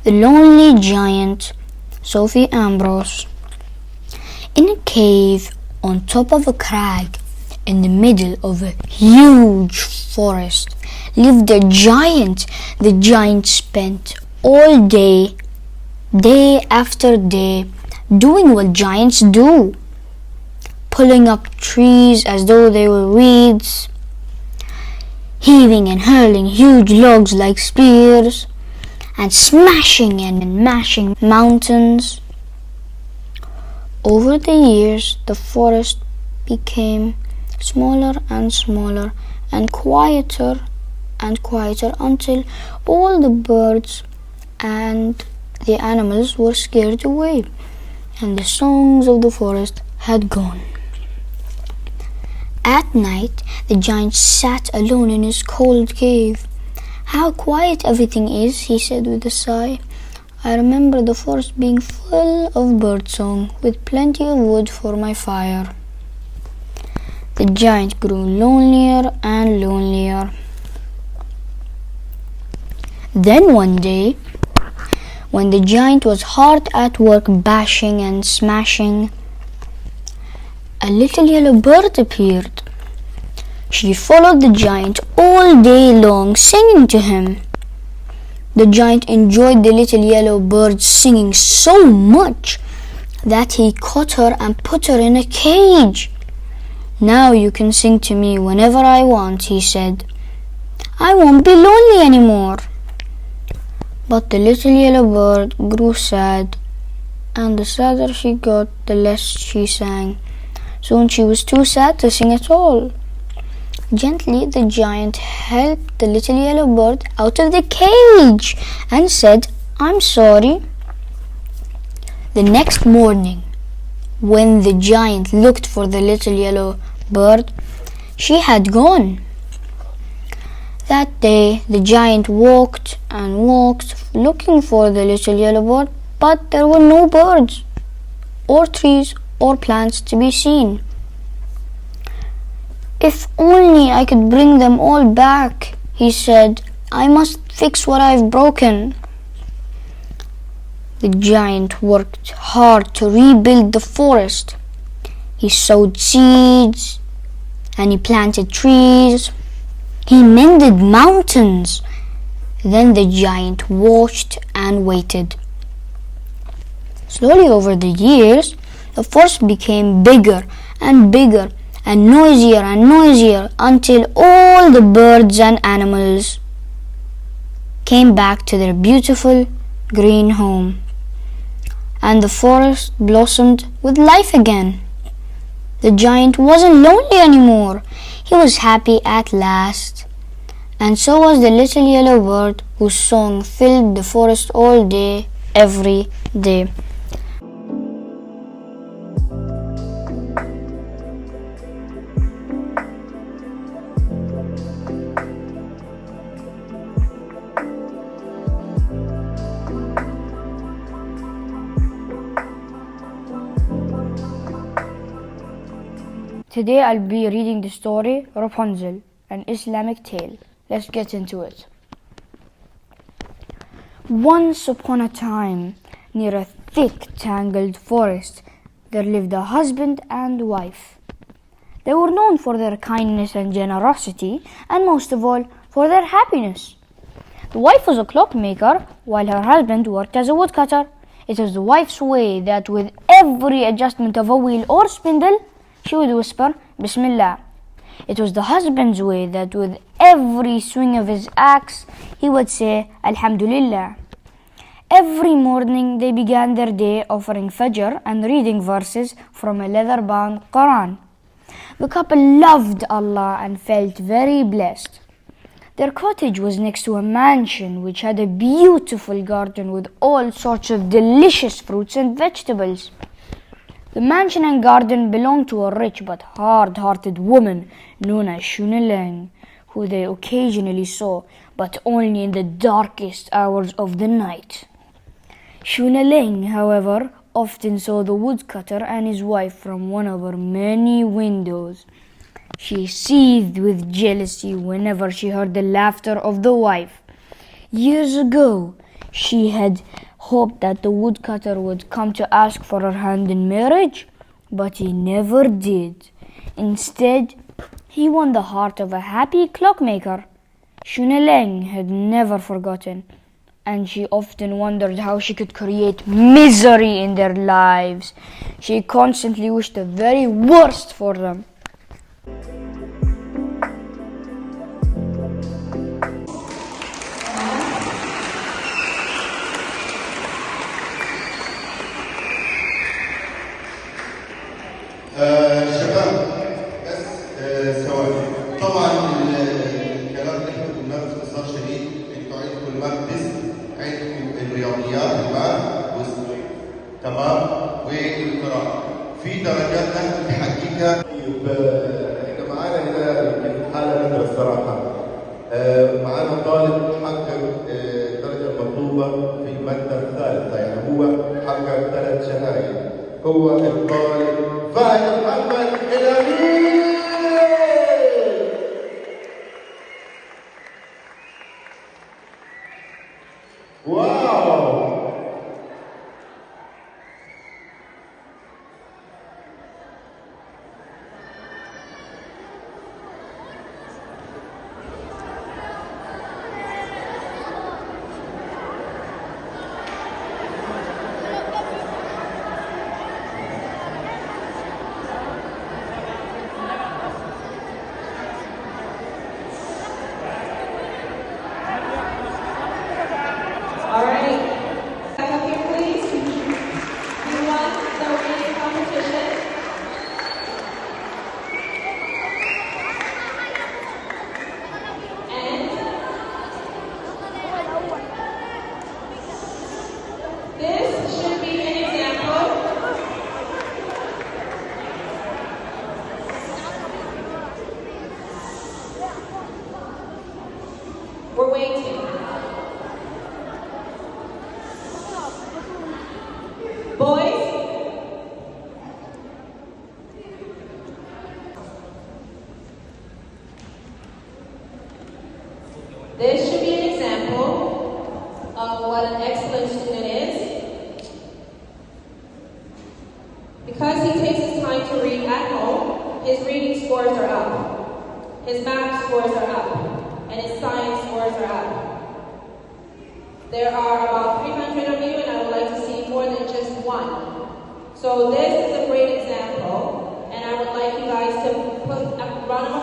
the lonely giant, Sophie Ambrose. In a cave on top of a crag, in the middle of a huge forest, lived a giant. The giant spent all day after day, doing what giants do, pulling up trees as though they were weeds, heaving and hurling huge logs like spears, and smashing and mashing mountains. Over the years, the forest became smaller and smaller and quieter until all the birds and the animals were scared away, and the songs of the forest had gone. At night, the giant sat alone in his cold cave. "How quiet everything is," he said with a sigh. "I remember the forest being full of birdsong, with plenty of wood for my fire." The giant grew lonelier and lonelier. Then one day, when the giant was hard at work bashing and smashing, a little yellow bird appeared. She followed the giant all day long, singing to him. The giant enjoyed the little yellow bird singing so much that he caught her and put her in a cage. "Now you can sing to me whenever I want," he said. "I won't be lonely anymore." But the little yellow bird grew sad, and the sadder she got, the less she sang. Soon she was too sad to sing at all. Gently, the giant helped the little yellow bird out of the cage and said, "I'm sorry." The next morning, when the giant looked for the little yellow bird, she had gone. That day, the giant walked and walked, looking for the little yellow bird, but there were no birds, or trees, or plants to be seen. "If only I could bring them all back," he said. "I must fix what I've broken." The giant worked hard to rebuild the forest. He sowed seeds and he planted trees. He mended mountains. Then the giant watched and waited. Slowly over the years, the forest became bigger and bigger and noisier until all the birds and animals came back to their beautiful green home. And the forest blossomed with life again. The giant wasn't lonely anymore. He was happy at last. And so was the little yellow bird whose song filled the forest all day, every day. Today I'll be reading the story Rapunzel, an Islamic tale. Let's get into it. Once upon a time, near a thick, tangled forest, there lived a husband and wife. They were known for their kindness and generosity, and most of all, for their happiness. The wife was a clockmaker, while her husband worked as a woodcutter. It was the wife's way that with every adjustment of a wheel or spindle, she would whisper, "Bismillah." It was the husband's way that with every swing of his axe, he would say, "Alhamdulillah." Every morning they began their day offering Fajr and reading verses from a leather-bound Quran. The couple loved Allah and felt very blessed. Their cottage was next to a mansion which had a beautiful garden with all sorts of delicious fruits and vegetables. The mansion and garden belonged to a rich but hard-hearted woman known as Shunaleng, who they occasionally saw, but only in the darkest hours of the night. Shunaleng, however, often saw the woodcutter and his wife from one of her many windows. She seethed with jealousy whenever she heard the laughter of the wife. Years ago, She had hoped that the woodcutter would come to ask for her hand in marriage, but he never did. Instead, he won the heart of a happy clockmaker. Shuneleng had never forgotten, and she often wondered how she could create misery in their lives. She constantly wished the very worst for them. شباب بس ثواني. طبعا الكلام اللي احنا قلناه باختصار شديد، انتوا عندكم الماث تيست، عندكم الرياضيات الماث والسويد، تمام؟ والقراءة. في درجات لازم تحققها. طيب احنا معانا هنا يمكن حالة نادرة الصراحة. معانا طالب حقق الدرجة المطلوبة في المادة الثالثة، يعني هو حقق 3 شهايد. هو الطالب فهد محمد الأمين. واو. All right, back up here, please. You won the reading competition. And this should be an example. We're waiting. Boys, this should be an example of what an excellent student is. Because he takes his time to read at home, his reading scores are up, his math scores are up, and his science scores are up. There are about 300 of you, and I would like to see more than just one. So this is a great example, and I would like you guys to put a round of